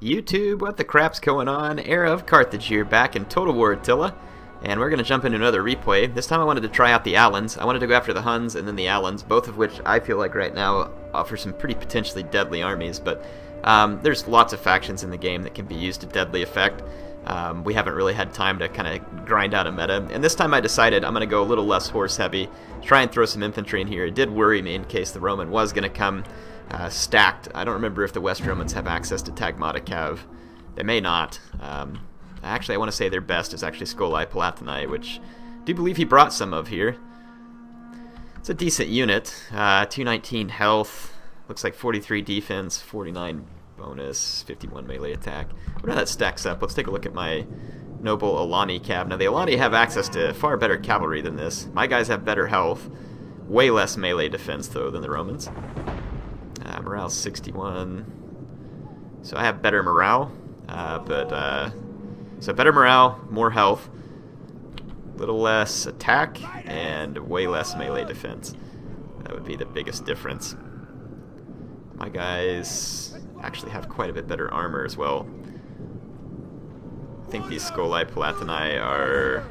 YouTube, what the crap's going on? HeirofCarthage here, back in Total War Attila, and we're going to jump into another replay. This time I wanted to try out the Alans. I wanted to go after the Huns and then the Alans, both of which I feel like right now offer some pretty potentially deadly armies, but there's lots of factions in the game that can be used to deadly effect. We haven't really had time to kind of grind out a meta, and this time I decided I'm going to go a little less horse heavy, try and throw some infantry in here. It did worry me in case the Roman was going to come stacked. I don't remember if the West Romans have access to Tagmata Cav. They may not. Actually, I want to say their best is actually Scoli Palatini, which I do believe he brought some of here. It's a decent unit. 219 health, looks like 43 defense, 49 bonus, 51 melee attack. I wonder how that stacks up. Let's take a look at my noble Alani Cav. Now, the Alani have access to far better cavalry than this. My guys have better health, way less melee defense, though, than the Romans. Morale 61, so I have better morale, so better morale, more health, little less attack, and way less melee defense. That would be the biggest difference. My guys actually have quite a bit better armor as well. I think these Scoli Palatini are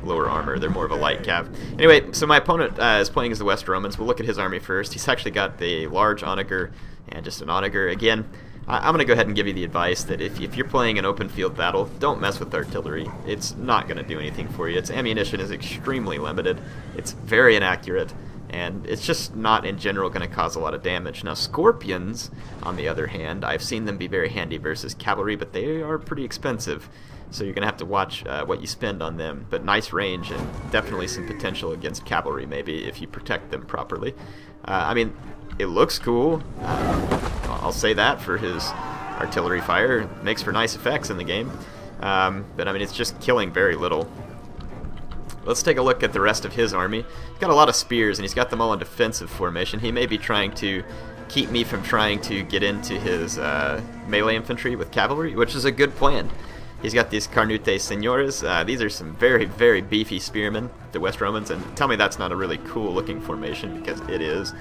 lower armor. They're more of a light cav. Anyway, so my opponent is playing as the West Romans. We'll look at his army first. He's actually got the large onager and just an onager. Again, I'm going to go ahead and give you the advice that if you're playing an open field battle, don't mess with artillery. It's not going to do anything for you. Its ammunition is extremely limited. It's very inaccurate, and it's just not in general going to cause a lot of damage. Now, Scorpions, on the other hand, I've seen them be very handy versus cavalry, but they are pretty expensive. So you're going to have to watch what you spend on them. But nice range and definitely some potential against cavalry, maybe, if you protect them properly. I mean, it looks cool. I'll say that for his artillery fire. It makes for nice effects in the game. But, I mean, it's just killing very little. Let's take a look at the rest of his army. He's got a lot of spears, and he's got them all in defensive formation. He may be trying to keep me from trying to get into his melee infantry with cavalry, which is a good plan. He's got these Carnute Senores. These are some very, very beefy spearmen, the West Romans, and tell me that's not a really cool looking formation, because it is.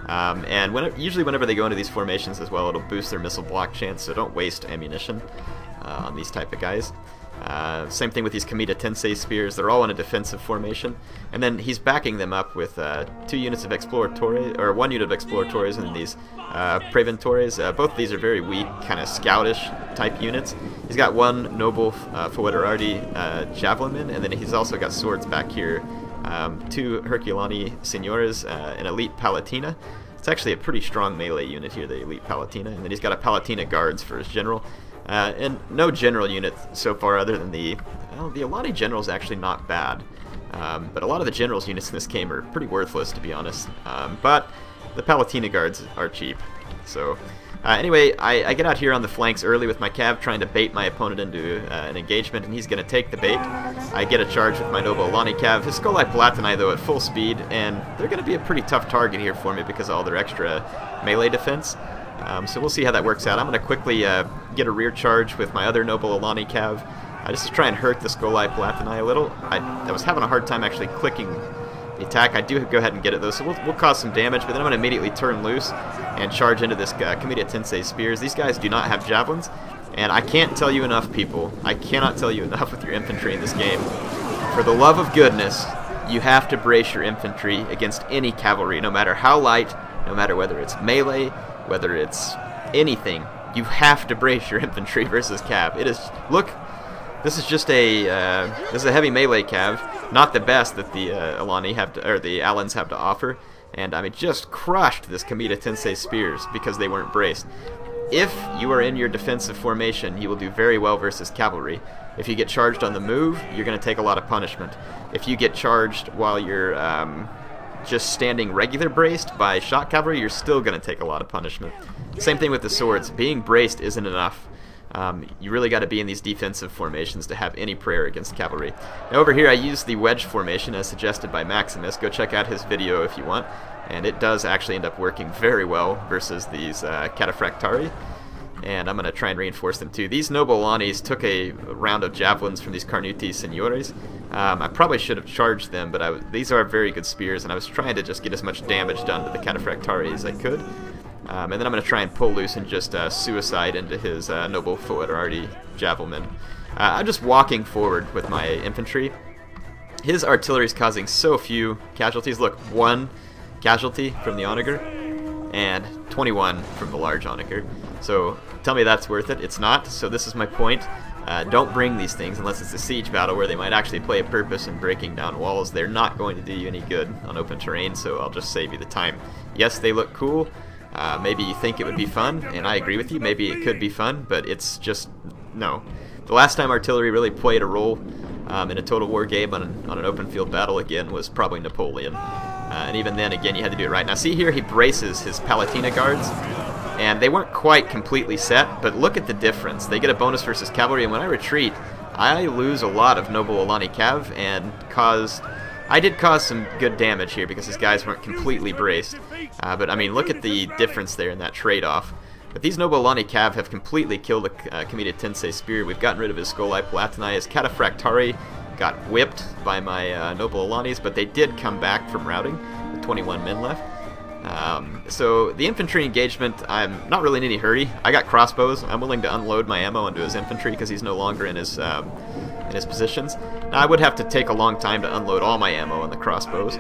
And usually whenever they go into these formations as well, it'll boost their missile block chance, so don't waste ammunition on these type of guys. Same thing with these Kamita Tensei spears. They're all in a defensive formation, and then he's backing them up with 2 units of Exploratores, or 1 unit of Exploratores, and these Preventores. Both of these are very weak, kind of scoutish type units. He's got 1 noble Foederardi Javelinman, and then he's also got swords back here. 2 Herculani Senores, an Elite Palatina. It's actually a pretty strong melee unit here, the Elite Palatina, and then he's got a Palatina Guards for his general. And no general unit so far other than the Alani general is actually not bad. But a lot of the generals units in this game are pretty worthless, to be honest. But the Palatina Guards are cheap. So anyway, I get out here on the flanks early with my cav, trying to bait my opponent into an engagement, and he's going to take the bait. I get a charge with my noble Alani cav. His Scoli Palatini, though, at full speed, and they're going to be a pretty tough target here for me because of all their extra melee defense. So we'll see how that works out. I'm going to quickly get a rear charge with my other noble Alani cav, just to try and hurt the Scoli Palatini a little. I was having a hard time actually clicking the attack. I do go ahead and get it, though, so we'll cause some damage, but then I'm going to immediately turn loose and charge into this Kamita Tensei spears. These guys do not have javelins, and I can't tell you enough, people. I cannot tell you enough with your infantry in this game. For the love of goodness, you have to brace your infantry against any cavalry, no matter how light, no matter whether it's melee, whether it's anything. You have to brace your infantry versus cav. It is, look, this is just a this is a heavy melee cav, not the best that the Alani have to, or the Alans have to offer, and I mean just crushed this Kamita Tensei spears because they weren't braced. If you are in your defensive formation, you will do very well versus cavalry. If you get charged on the move, you're going to take a lot of punishment. If you get charged while you're just standing regular braced by shot cavalry, you're still going to take a lot of punishment. Same thing with the swords. Being braced isn't enough. You really got to be in these defensive formations to have any prayer against cavalry. Now over here I use the wedge formation as suggested by Maximus. Go check out his video if you want, and it does actually end up working very well versus these Cataphractari. And I'm going to try and reinforce them too. These noble Alanis took a round of javelins from these Carnute Senores. I probably should have charged them, but these are very good spears, and I was trying to just get as much damage done to the Cataphractari as I could. And then I'm going to try and pull loose and just suicide into his noble foot-arty javelin. I'm just walking forward with my infantry. His artillery is causing so few casualties. Look, 1 casualty from the onager and 21 from the large onager. So tell me that's worth it. It's not. So this is my point. Don't bring these things unless it's a siege battle where they might actually play a purpose in breaking down walls. They're not going to do you any good on open terrain, so I'll just save you the time. Yes, they look cool. Maybe you think it would be fun, and I agree with you. Maybe it could be fun, but it's just no. The last time artillery really played a role in a total war game on an open field battle again was probably Napoleon. And even then, again, you had to do it right. Now see here, he braces his Palatina guards, and they weren't quite completely set, but look at the difference. They get a bonus versus cavalry, and when I retreat, I lose a lot of Noble Alani Cav, and I did cause some good damage here because his guys weren't completely braced. But I mean, look at the difference there in that trade-off. But these Noble Alani Cav have completely killed the Comita Tensei Spear. We've gotten rid of his Scoli Palatini. His Cataphractari got whipped by my Noble Alanis, but they did come back from routing with 21 men left. So the infantry engagement, I'm not really in any hurry. I got crossbows. I'm willing to unload my ammo into his infantry because he's no longer in his positions. Now I would have to take a long time to unload all my ammo on the crossbows.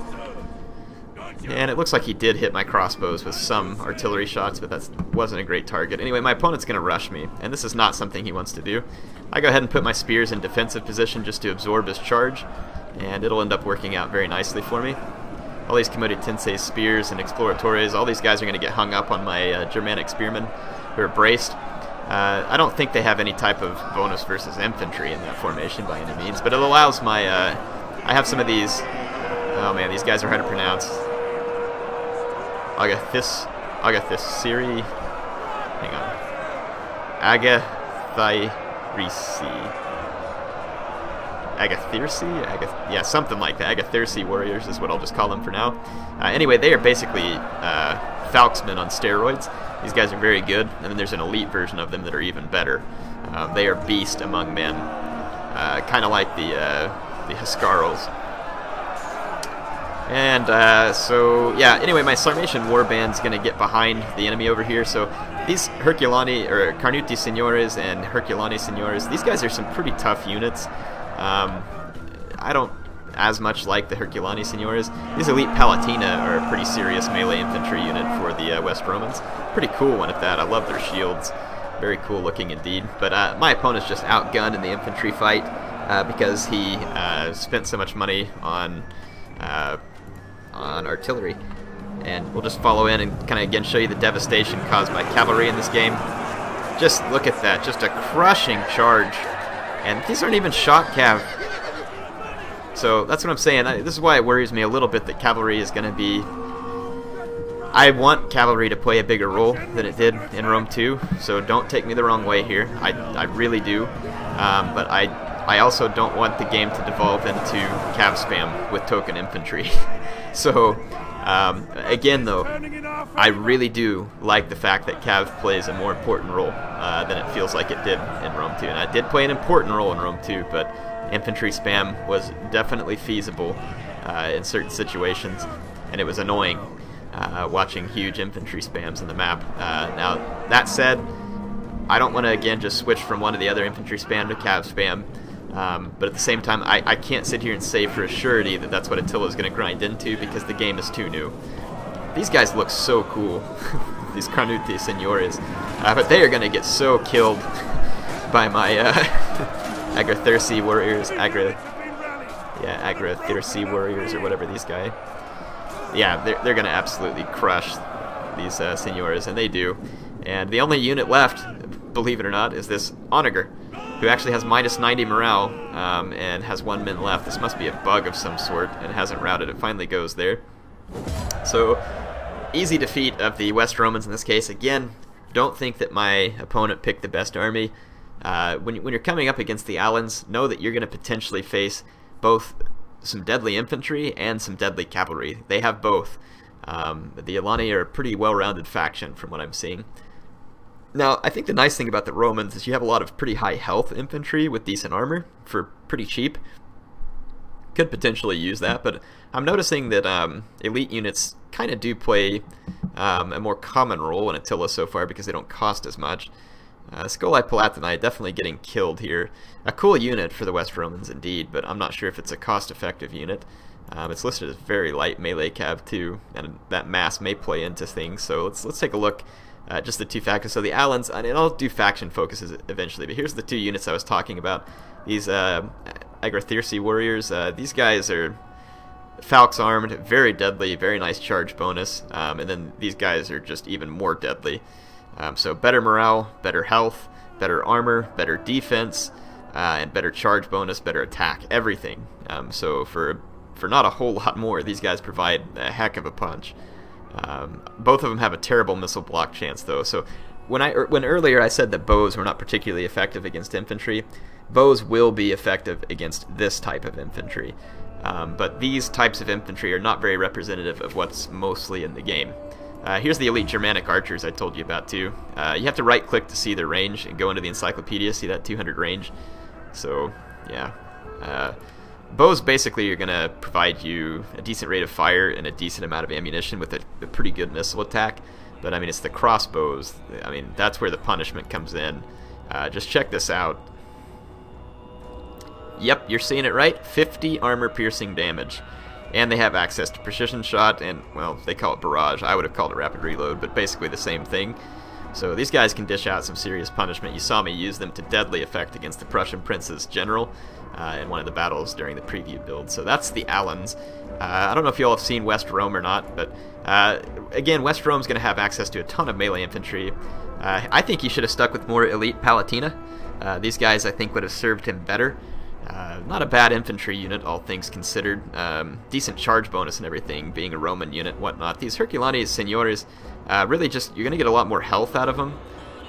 And it looks like he did hit my crossbows with some artillery shots, but that wasn't a great target. Anyway, my opponent's going to rush me, and this is not something he wants to do. I go ahead and put my spears in defensive position just to absorb his charge, and it'll end up working out very nicely for me. All these Comita Tensei spears and exploratores, all these guys are going to get hung up on my Germanic spearmen who are braced. I don't think they have any type of bonus versus infantry in that formation by any means, but it allows my... I have some of these... Oh man, these guys are hard to pronounce. Agathirsi. Hang on. Agathirsi? Yeah, something like that. Agathirsi warriors is what I'll just call them for now. Anyway, they are basically Falksmen on steroids. These guys are very good, and then there's an elite version of them that are even better. They are beast among men, kind of like the Huscarls. And so, yeah, anyway, my Sarmatian warband's going to get behind the enemy over here. So these Herculani, or Carnuti Signores and Herculani Signores, these guys are some pretty tough units. I don't as much like the Herculani Signores. These Elite Palatina are a pretty serious melee infantry unit for the West Romans. Pretty cool one at that. I love their shields. Very cool looking indeed. But my opponent's just outgunned in the infantry fight because he spent so much money on artillery. And we'll just follow in and kind of again show you the devastation caused by cavalry in this game. Just look at that, just a crushing charge. And these aren't even shot cav. So that's what I'm saying. This is why it worries me a little bit that cavalry is going to be... I want cavalry to play a bigger role than it did in Rome 2, so don't take me the wrong way here. I really do. But I also don't want the game to devolve into cav spam with token infantry. So, again though, I really do like the fact that cav plays a more important role than it feels like it did in Rome 2. And I did play an important role in Rome 2, but infantry spam was definitely feasible in certain situations, and it was annoying watching huge infantry spams in the map. Now, that said, I don't want to again just switch from one to the other infantry spam to cav spam. But at the same time, I can't sit here and say for a surety that that's what Attila is going to grind into because the game is too new. These guys look so cool, these Carnuti Signores, but they are going to get so killed by my Agathirsi warriors, Agathirsi warriors or whatever these guys. Yeah, they're going to absolutely crush these Signores, and they do. And the only unit left, believe it or not, is this onager, who actually has minus 90 morale and has 1 min left. This must be a bug of some sort and hasn't routed. It finally goes there. So, easy defeat of the West Romans in this case. Again, don't think that my opponent picked the best army. When you're coming up against the Alans, know that you're going to potentially face both some deadly infantry and some deadly cavalry. They have both. The Alani are a pretty well-rounded faction from what I'm seeing. Now, I think the nice thing about the Romans is you have a lot of pretty high health infantry with decent armor for pretty cheap. Could potentially use that, but I'm noticing that elite units kind of do play a more common role in Attila so far because they don't cost as much. Scoli Palatini definitely getting killed here. A cool unit for the West Romans indeed, but I'm not sure if it's a cost-effective unit. It's listed as very light melee cav too, and that mass may play into things. So let's take a look at just the two factions. So the Alans, and I'll do faction focuses eventually, but here's the two units I was talking about. These Agrathirsi warriors. These guys are Falx armed, very deadly, very nice charge bonus, and then these guys are just even more deadly. So better morale, better health, better armor, better defense, and better charge bonus, better attack, everything. So for not a whole lot more, these guys provide a heck of a punch. Both of them have a terrible missile block chance though. So when earlier I said that bows were not particularly effective against infantry, bows will be effective against this type of infantry. But these types of infantry are not very representative of what's mostly in the game. Here's the elite Germanic archers I told you about too. You have to right click to see their range and go into the encyclopedia, see that 200 range. So yeah, bows basically are going to provide you a decent rate of fire and a decent amount of ammunition with a pretty good missile attack. But I mean, it's the crossbows, I mean, that's where the punishment comes in. Just check this out. Yep, you're seeing it right, 50 armor piercing damage. And they have access to precision shot and, well, they call it barrage. I would have called it rapid reload, but basically the same thing. So these guys can dish out some serious punishment. You saw me use them to deadly effect against the Prussian Prince's general in one of the battles during the preview build. So that's the Alans. I don't know if you all have seen West Rome or not, but again, West Rome's going to have access to a ton of melee infantry. I think he should have stuck with more elite Palatina. These guys, I think, would have served him better. Not a bad infantry unit, all things considered. Decent charge bonus and everything, being a Roman unit and whatnot. These Herculanes Seniores, really just, you're going to get a lot more health out of them,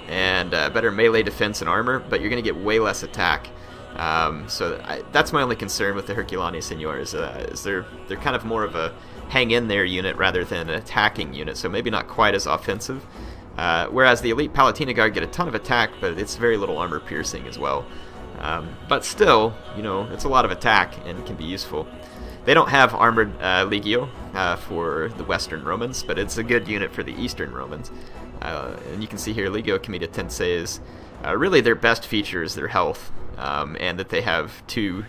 and better melee defense and armor, but you're going to get way less attack. That's my only concern with the Herculanes Seniores, is they're kind of more of a hang-in-there unit rather than an attacking unit, so maybe not quite as offensive. Whereas the elite Palatina Guard get a ton of attack, but it's very little armor piercing as well. But still, you know, it's a lot of attack and can be useful. They don't have armored Legio for the Western Romans, but it's a good unit for the Eastern Romans. And you can see here, Legio Comita Tenseis, really their best feature is their health, and that they have 2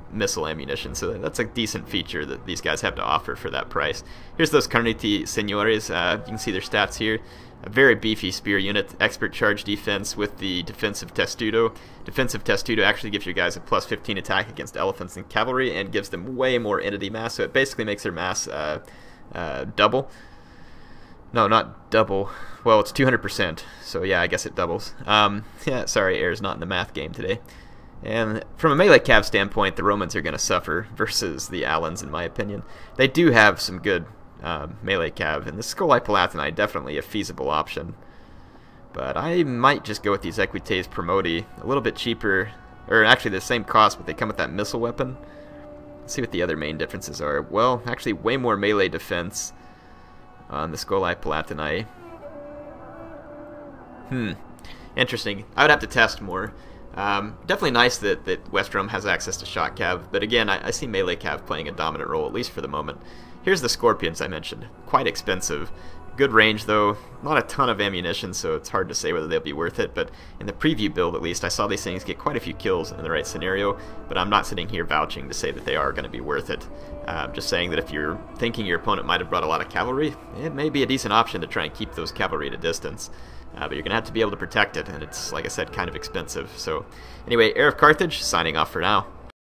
missile ammunition, so that's a decent feature that these guys have to offer for that price. Here's those Carniti Seniores, you can see their stats here. A very beefy spear unit, expert charge defense with the defensive testudo. Defensive testudo actually gives you guys a plus 15 attack against elephants and cavalry and gives them way more entity mass, so it basically makes their mass double. No, not double. Well, it's 200%, so yeah, I guess it doubles. Yeah, sorry, Air's not in the math game today. And from a melee cav standpoint, the Romans are going to suffer versus the Alans, in my opinion. They do have some good melee cav, and the Scoli Palatini definitely a feasible option. But I might just go with these Equites Promoti, a little bit cheaper, or actually the same cost, but they come with that missile weapon. Let's see what the other main differences are. Well, actually way more melee defense on the Scoli Palatini. Interesting. I would have to test more. Definitely nice that West Rome has access to shot cav, but again, I see melee cav playing a dominant role, at least for the moment. Here's the Scorpions I mentioned. Quite expensive. Good range though, not a ton of ammunition, so it's hard to say whether they'll be worth it, but in the preview build at least, I saw these things get quite a few kills in the right scenario, but I'm not sitting here vouching to say that they are going to be worth it. Just saying that if you're thinking your opponent might have brought a lot of cavalry, it may be a decent option to try and keep those cavalry at a distance. But you're going to have to be able to protect it, and it's, like I said, kind of expensive. So anyway, HeirofCarthage, signing off for now.